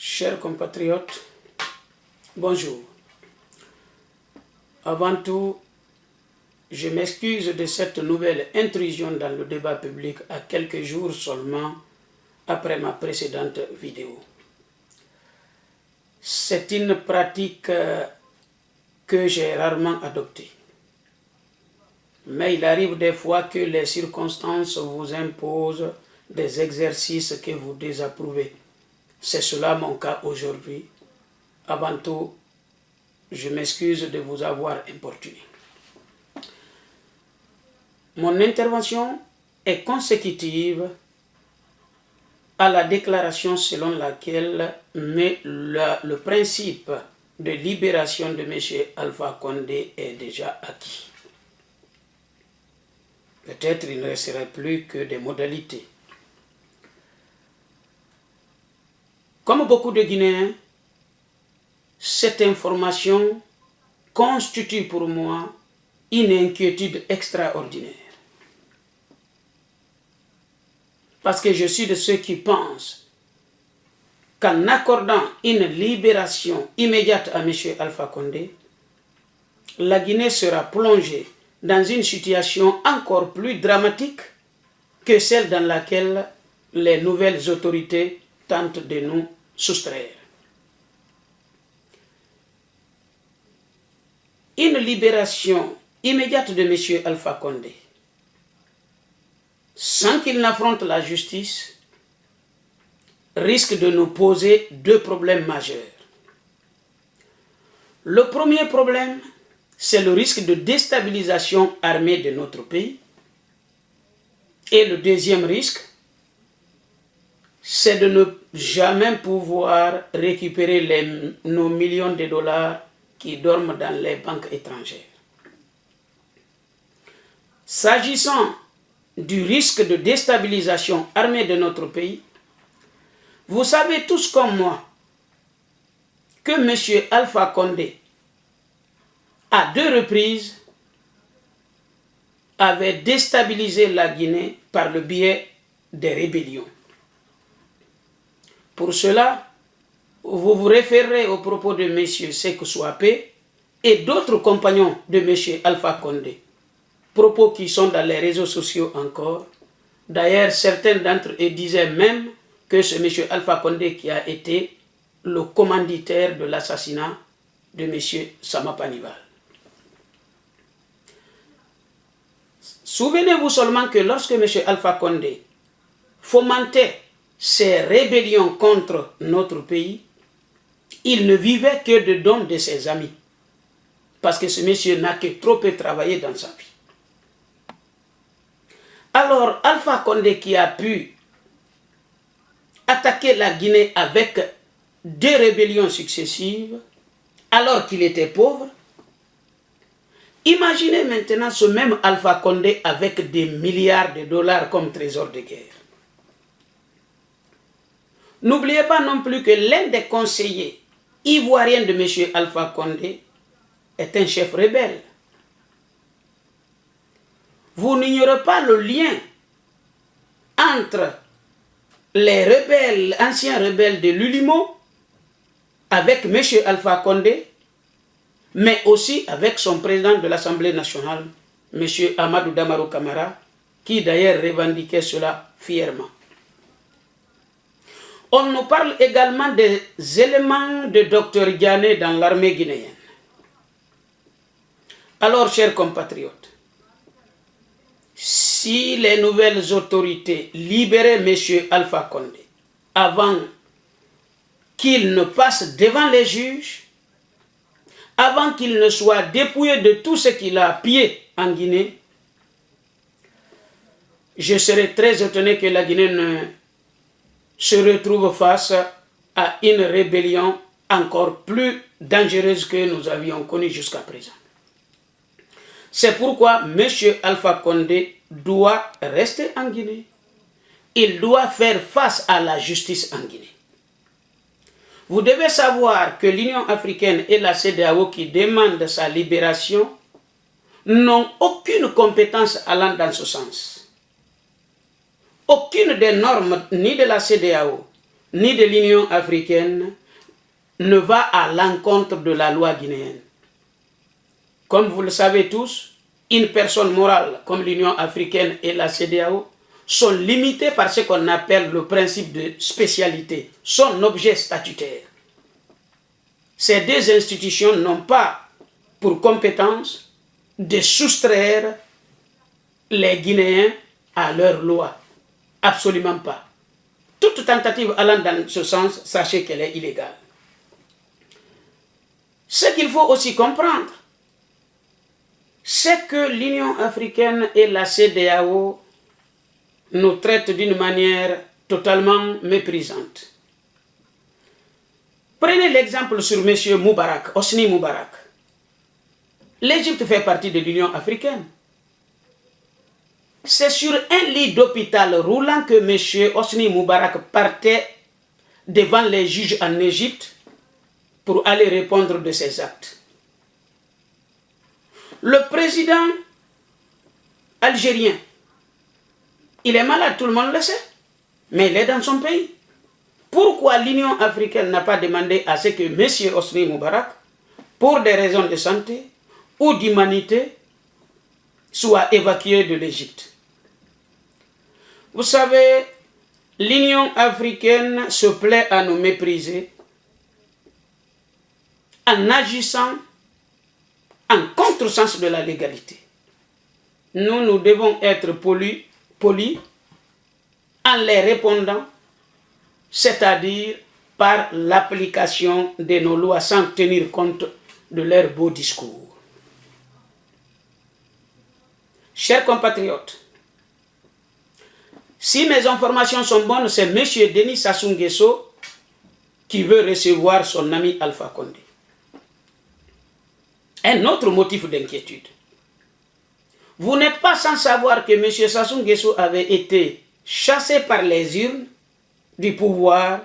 Chers compatriotes, bonjour. Avant tout, je m'excuse de cette nouvelle intrusion dans le débat public à quelques jours seulement après ma précédente vidéo. C'est une pratique que j'ai rarement adoptée. Mais il arrive des fois que les circonstances vous imposent des exercices que vous désapprouvez. C'est cela mon cas aujourd'hui. Avant tout, je m'excuse de vous avoir importuné. Mon intervention est consécutive à la déclaration selon laquelle le principe de libération de M. Alpha Condé est déjà acquis. Peut-être il ne resterait plus que des modalités. Comme beaucoup de Guinéens, cette information constitue pour moi une inquiétude extraordinaire. Parce que je suis de ceux qui pensent qu'en accordant une libération immédiate à M. Alpha Condé, la Guinée sera plongée dans une situation encore plus dramatique que celle dans laquelle les nouvelles autorités tentent de nous soustraire. Une libération immédiate de M. Alpha Condé, sans qu'il n'affronte la justice, risque de nous poser deux problèmes majeurs. Le premier problème, c'est le risque de déstabilisation armée de notre pays. Et le deuxième risque, c'est de ne jamais pouvoir récupérer nos millions de dollars qui dorment dans les banques étrangères. S'agissant du risque de déstabilisation armée de notre pays, vous savez tous comme moi que M. Alpha Condé, à deux reprises, avait déstabilisé la Guinée par le biais des rébellions. Pour cela, vous vous référez aux propos de M. Sékou Souapé et d'autres compagnons de M. Alpha Condé. Propos qui sont dans les réseaux sociaux encore. D'ailleurs, certains d'entre eux disaient même que c'est M. Alpha Condé qui a été le commanditaire de l'assassinat de M. Sama Panibal. Souvenez-vous seulement que lorsque M. Alpha Condé fomentait ses rébellions contre notre pays, il ne vivait que de dons de ses amis. Parce que ce monsieur n'a que trop peu travaillé dans sa vie. Alors, Alpha Condé qui a pu attaquer la Guinée avec deux rébellions successives, alors qu'il était pauvre, imaginez maintenant ce même Alpha Condé avec des milliards de dollars comme trésor de guerre. N'oubliez pas non plus que l'un des conseillers ivoiriens de M. Alpha Condé est un chef rebelle. Vous n'ignorez pas le lien entre les rebelles, anciens rebelles de l'Ulimo, avec M. Alpha Condé, mais aussi avec son président de l'Assemblée nationale, M. Amadou Damarou Kamara, qui d'ailleurs revendiquait cela fièrement. On nous parle également des éléments de Dr Diané dans l'armée guinéenne. Alors, chers compatriotes, si les nouvelles autorités libéraient M. Alpha Condé avant qu'il ne passe devant les juges, avant qu'il ne soit dépouillé de tout ce qu'il a pillé en Guinée, je serais très étonné que la Guinée ne se retrouve face à une rébellion encore plus dangereuse que nous avions connue jusqu'à présent. C'est pourquoi M. Alpha Condé doit rester en Guinée. Il doit faire face à la justice en Guinée. Vous devez savoir que l'Union africaine et la CEDEAO qui demandent sa libération n'ont aucune compétence allant dans ce sens. Aucune des normes ni de la CEDEAO ni de l'Union africaine ne va à l'encontre de la loi guinéenne. Comme vous le savez tous, une personne morale comme l'Union africaine et la CEDEAO sont limitées par ce qu'on appelle le principe de spécialité, son objet statutaire. Ces deux institutions n'ont pas pour compétence de soustraire les Guinéens à leurs lois. Absolument pas. Toute tentative allant dans ce sens, sachez qu'elle est illégale. Ce qu'il faut aussi comprendre, c'est que l'Union africaine et la CEDEAO nous traitent d'une manière totalement méprisante. Prenez l'exemple sur M. Moubarak, Hosni Moubarak. L'Égypte fait partie de l'Union africaine. C'est sur un lit d'hôpital roulant que M. Hosni Moubarak partait devant les juges en Égypte pour aller répondre de ses actes. Le président algérien, il est malade, tout le monde le sait, mais il est dans son pays. Pourquoi l'Union africaine n'a pas demandé à ce que M. Hosni Moubarak, pour des raisons de santé ou d'humanité, soit évacué de l'Égypte? Vous savez, l'Union africaine se plaît à nous mépriser en agissant en contresens de la légalité. Nous devons être polis en les répondant, c'est-à-dire par l'application de nos lois sans tenir compte de leurs beaux discours. Chers compatriotes, si mes informations sont bonnes, c'est M. Denis Sassou Nguesso qui veut recevoir son ami Alpha Condé. Un autre motif d'inquiétude. Vous n'êtes pas sans savoir que M. Sassou Nguesso avait été chassé par les urnes du pouvoir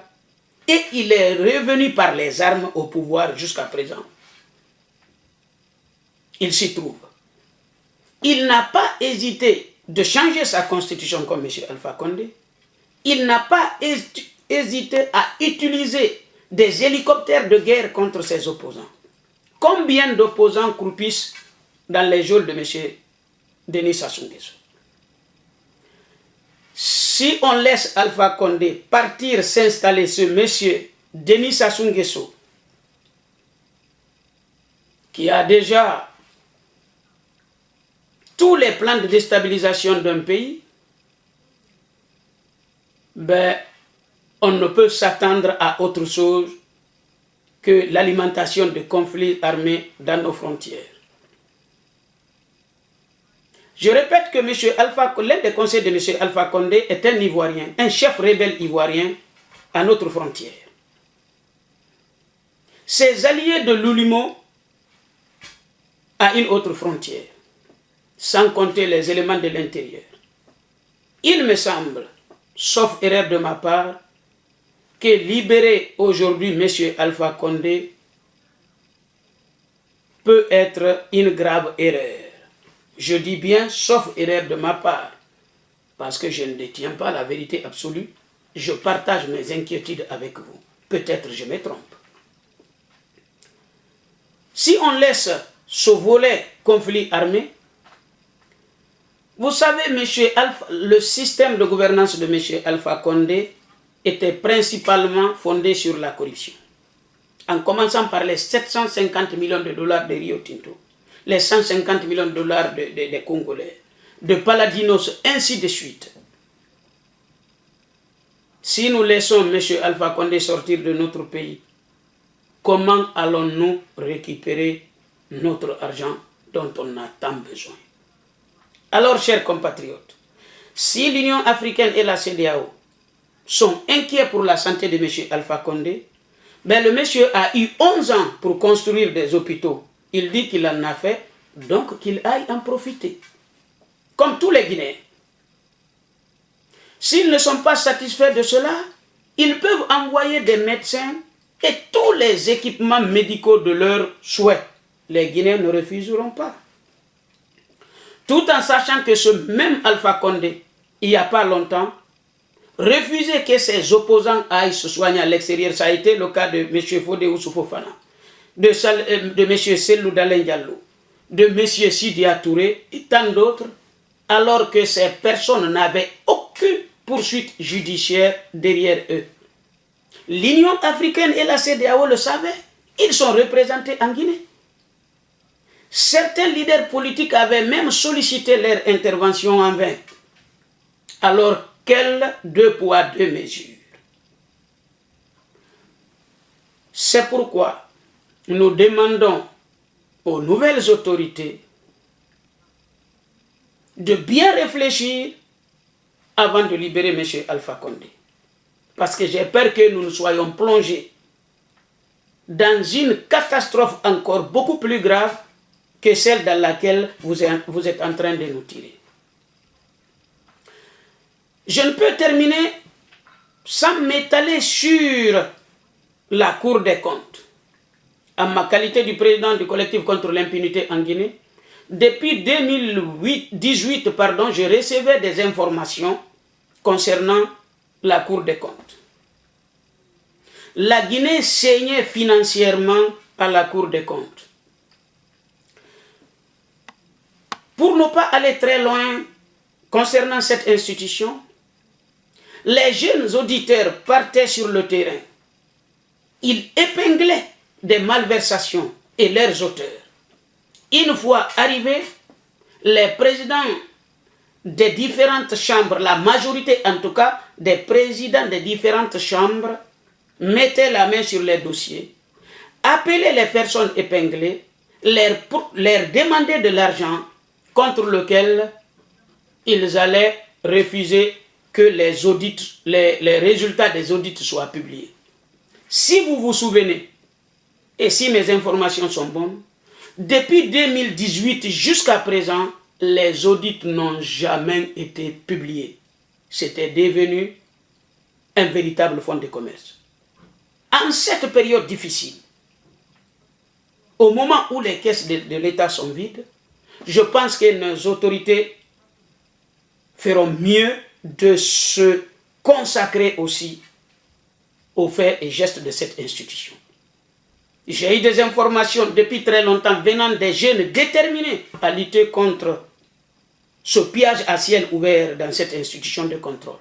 et il est revenu par les armes au pouvoir jusqu'à présent. Il s'y trouve. Il n'a pas hésité de changer sa constitution comme M. Alpha Condé. Il n'a pas hésité à utiliser des hélicoptères de guerre contre ses opposants. Combien d'opposants croupissent dans les geôles de M. Denis Sassou Nguesso? Si on laisse Alpha Condé partir s'installer ce M. Denis Sassou Nguesso, qui a déjà tous les plans de déstabilisation d'un pays, on ne peut s'attendre à autre chose que l'alimentation de conflits armés dans nos frontières. Je répète que l'un des conseils de M. Alpha Condé est un Ivoirien, un chef rebelle ivoirien à notre frontière. Ses alliés de l'Oulimo à une autre frontière, sans compter les éléments de l'intérieur. Il me semble, sauf erreur de ma part, que libérer aujourd'hui M. Alpha Condé peut être une grave erreur. Je dis bien sauf erreur de ma part, parce que je ne détiens pas la vérité absolue. Je partage mes inquiétudes avec vous. Peut-être je me trompe. Si on laisse ce volet conflit armé, vous savez, le système de gouvernance de M. Alpha Condé était principalement fondé sur la corruption. En commençant par les 750 millions de dollars de Rio Tinto, les 150 millions de dollars des Congolais, de Paladinos, ainsi de suite. Si nous laissons M. Alpha Condé sortir de notre pays, comment allons-nous récupérer notre argent dont on a tant besoin? Alors, chers compatriotes, si l'Union africaine et la CEDEAO sont inquiets pour la santé de M. Alpha Condé, le monsieur a eu 11 ans pour construire des hôpitaux. Il dit qu'il en a fait, donc qu'il aille en profiter. Comme tous les Guinéens. S'ils ne sont pas satisfaits de cela, ils peuvent envoyer des médecins et tous les équipements médicaux de leur souhait. Les Guinéens ne refuseront pas. Tout en sachant que ce même Alpha Condé, il n'y a pas longtemps, refuser que ses opposants aillent se soigner à l'extérieur. Ça a été le cas de M. Fodé Oussoufofana, de M. Selou Dalen Diallo, de M. Sidia Touré et tant d'autres, alors que ces personnes n'avaient aucune poursuite judiciaire derrière eux. L'Union africaine et la CEDEAO le savaient. Ils sont représentés en Guinée. Certains leaders politiques avaient même sollicité leur intervention en vain. Alors, quel deux poids, deux mesures? C'est pourquoi nous demandons aux nouvelles autorités de bien réfléchir avant de libérer M. Alpha Condé. Parce que j'ai peur que nous soyons plongés dans une catastrophe encore beaucoup plus grave que celle dans laquelle vous êtes en train de nous tirer. Je ne peux terminer sans m'étaler sur la Cour des comptes. En ma qualité du président du collectif contre l'impunité en Guinée, depuis 2018, je recevais des informations concernant la Cour des comptes. La Guinée saignait financièrement à la Cour des comptes. Pour ne pas aller très loin concernant cette institution, les jeunes auditeurs partaient sur le terrain. Ils épinglaient des malversations et leurs auteurs. Une fois arrivés, les présidents des différentes chambres, la majorité en tout cas des présidents des différentes chambres, mettaient la main sur les dossiers, appelaient les personnes épinglées, leur demandaient de l'argent contre lequel ils allaient refuser que les résultats des audits soient publiés. Si vous vous souvenez, et si mes informations sont bonnes, depuis 2018 jusqu'à présent, les audits n'ont jamais été publiés. C'était devenu un véritable fonds de commerce. En cette période difficile, au moment où les caisses de l'État sont vides, je pense que nos autorités feront mieux de se consacrer aussi aux faits et gestes de cette institution. J'ai eu des informations depuis très longtemps venant des jeunes déterminés à lutter contre ce pillage à ciel ouvert dans cette institution de contrôle.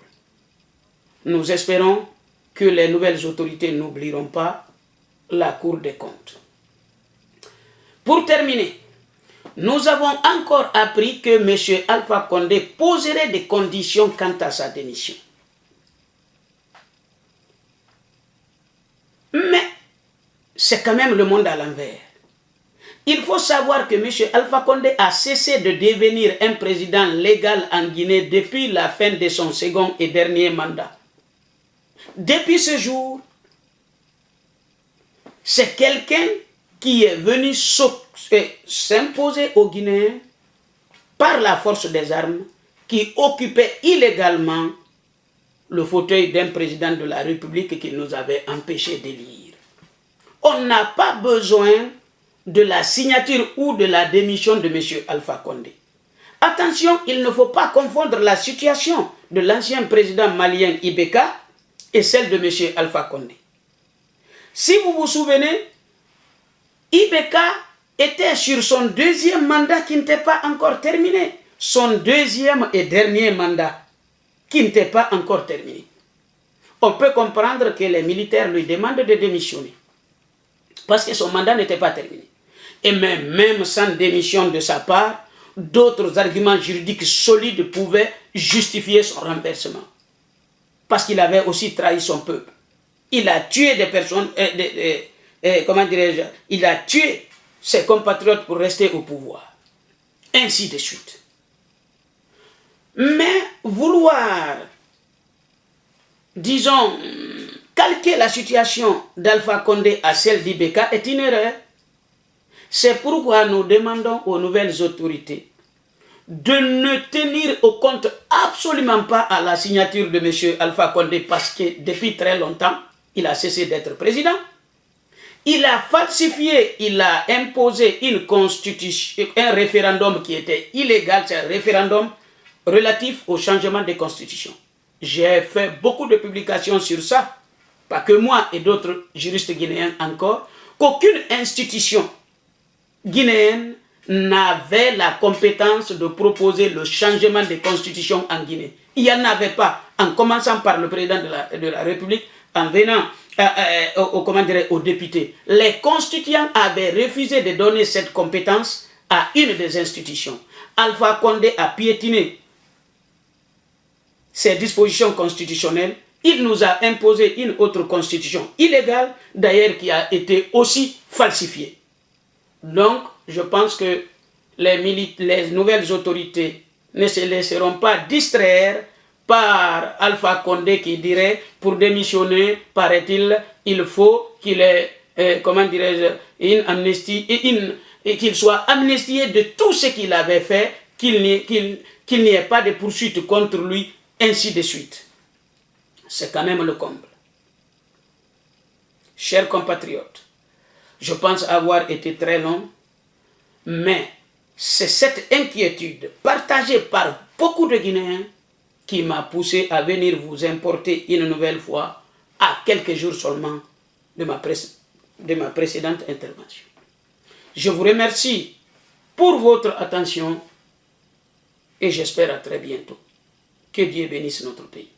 Nous espérons que les nouvelles autorités n'oublieront pas la Cour des comptes. Pour terminer, nous avons encore appris que M. Alpha Condé poserait des conditions quant à sa démission. Mais c'est quand même le monde à l'envers. Il faut savoir que M. Alpha Condé a cessé de devenir un président légal en Guinée depuis la fin de son second et dernier mandat. Depuis ce jour, c'est quelqu'un qui est venu s'imposer aux Guinéens par la force des armes, qui occupait illégalement le fauteuil d'un président de la République qui nous avait empêché d'élire. On n'a pas besoin de la signature ou de la démission de M. Alpha Condé. Attention, il ne faut pas confondre la situation de l'ancien président malien Ibeka et celle de M. Alpha Condé. Si vous vous souvenez, Ibeka était sur son deuxième mandat qui n'était pas encore terminé. Son deuxième et dernier mandat qui n'était pas encore terminé. On peut comprendre que les militaires lui demandent de démissionner parce que son mandat n'était pas terminé. Et même sans démission de sa part, d'autres arguments juridiques solides pouvaient justifier son renversement. Parce qu'il avait aussi trahi son peuple. Il a tué des personnes, il a tué ses compatriotes pour rester au pouvoir. Ainsi de suite. Mais vouloir, disons, calquer la situation d'Alpha Condé à celle d'Ibeka est une erreur. C'est pourquoi nous demandons aux nouvelles autorités de ne tenir au compte absolument pas à la signature de M. Alpha Condé parce que depuis très longtemps, il a cessé d'être président. Il a falsifié, il a imposé une constitution, un référendum qui était illégal, c'est un référendum relatif au changement de constitution. j'ai fait beaucoup de publications sur ça, pas que moi et d'autres juristes guinéens encore, qu'aucune institution guinéenne n'avait la compétence de proposer le changement de constitution en Guinée. Il n'y en avait pas, en commençant par le président de la République, en venant aux députés. Les constituants avaient refusé de donner cette compétence à une des institutions. Alpha Condé a piétiné ces dispositions constitutionnelles. Il nous a imposé une autre constitution illégale, d'ailleurs qui a été aussi falsifiée. Donc, je pense que les nouvelles autorités ne se laisseront pas distraire par Alpha Condé qui dirait, pour démissionner, paraît-il, il faut qu'il ait, comment dirais-je, une amnistie, et qu'il soit amnistié de tout ce qu'il avait fait, qu'il n'y ait pas de poursuite contre lui, ainsi de suite. C'est quand même le comble. Chers compatriotes, je pense avoir été très long, mais c'est cette inquiétude partagée par beaucoup de Guinéens qui m'a poussé à venir vous importer une nouvelle fois à quelques jours seulement de ma précédente intervention. Je vous remercie pour votre attention et j'espère à très bientôt. Que Dieu bénisse notre pays.